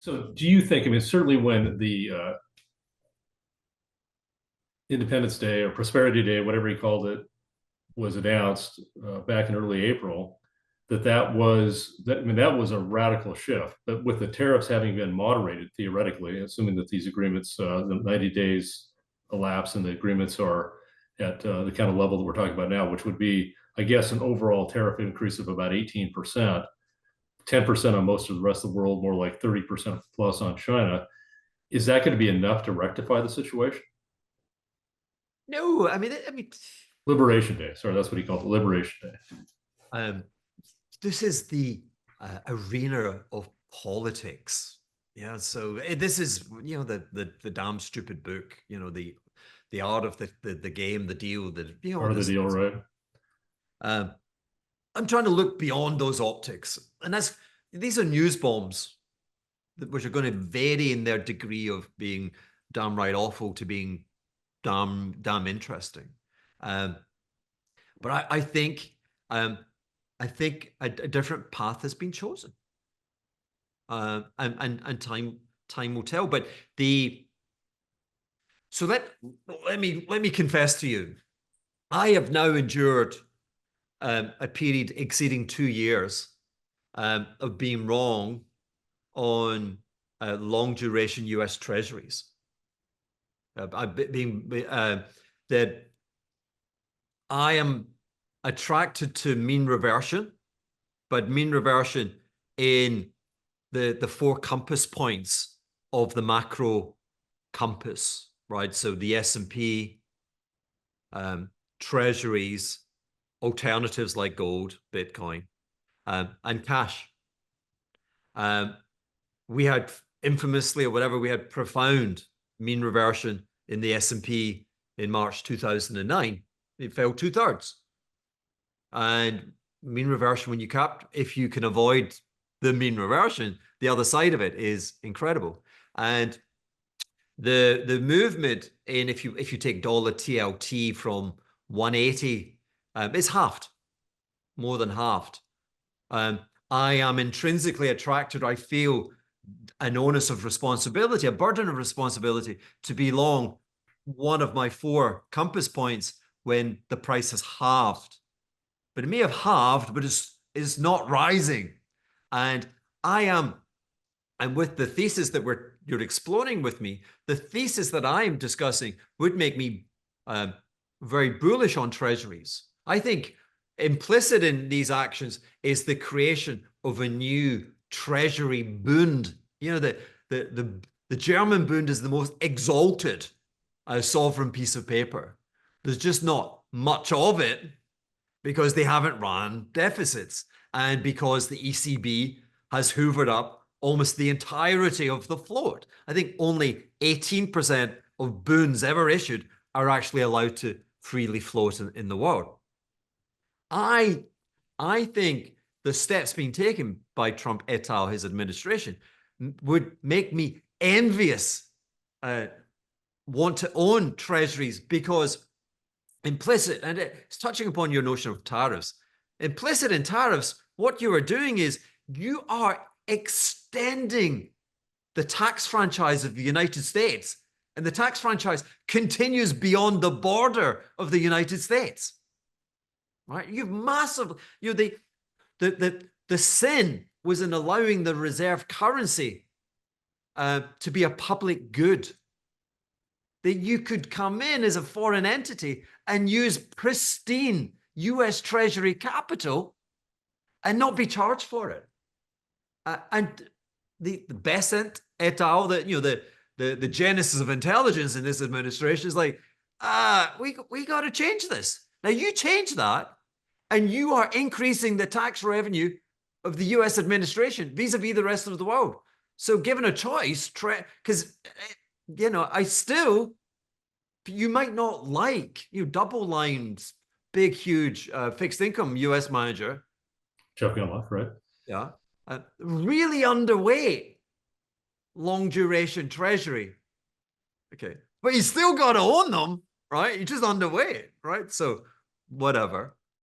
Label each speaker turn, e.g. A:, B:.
A: So do you think, I mean, certainly when the Independence Day or Prosperity Day, whatever he called it, was announced back in early April, I mean, that was a radical shift. But with the tariffs having been moderated, theoretically, assuming that these agreements, the 90 days elapse and the agreements are at the kind of level that we're talking about now, which would be, I guess, an overall tariff increase of about 18%, 10% on most of the rest of the world, more like 30% plus on China. Is that going to be enough to rectify the situation?
B: No, I mean,
A: Liberation Day. Sorry, that's what he called it, Liberation Day.
B: um, this is the arena of politics. Yeah, so this is the damn stupid book. The art of the game, the deal.
A: Part of the
B: This.
A: deal, right?
B: Um, I'm trying to look beyond those optics, and these are news bombs, which are going to vary in their degree of being downright awful to being damn interesting. Um, but um, I think a different path has been chosen, and time will tell. But so let me confess to you, I have now endured a period exceeding 2 years of being wrong on long duration U.S. Treasuries. That I am attracted to mean reversion, but mean reversion in the four compass points of the macro compass, right? So the S&P, treasuries, alternatives like gold, Bitcoin, and cash. We had infamously, or whatever, we had profound mean reversion in the S&P in March 2009. It fell 2/3. And mean reversion, when if you can avoid the mean reversion, the other side of it is incredible. And the movement in, if you take dollar TLT from 180, it's halved, more than halved. I am intrinsically attracted. I feel an onus of responsibility, a burden of responsibility to be long one of my four compass points when the price has halved. But it may have halved, but it's not rising. And and with the thesis that you're exploring with me, the thesis that I'm discussing would make me very bullish on treasuries. I think implicit in these actions is the creation of a new treasury Bund. The German Bund is the most exalted sovereign piece of paper. There's just not much of it because they haven't run deficits and because the ECB has hoovered up almost the entirety of the float. I think only 18% of bunds ever issued are actually allowed to freely float in the world. I think the steps being taken by Trump et al., his administration, would make me envious, want to own treasuries, because implicit, and it's touching upon your notion of tariffs, implicit in tariffs, what you are doing is you are extending the tax franchise of the United States, and the tax franchise continues beyond the border of the United States. Right? You've massive, the sin was in allowing the reserve currency to be a public good. That you could come in as a foreign entity and use pristine US Treasury capital and not be charged for it. And the Besant et al., the genesis of intelligence in this administration is like, we got to change this. Now you change that, and you are increasing the tax revenue of the US administration vis-a-vis the rest of the world. So given a choice, because, you might not like, double lined, big, huge fixed income US manager.
A: Chopping on left, right?
B: Yeah. Really underweight long duration treasury. Okay. But you still got to own them, right? You're just underweight, right? So whatever.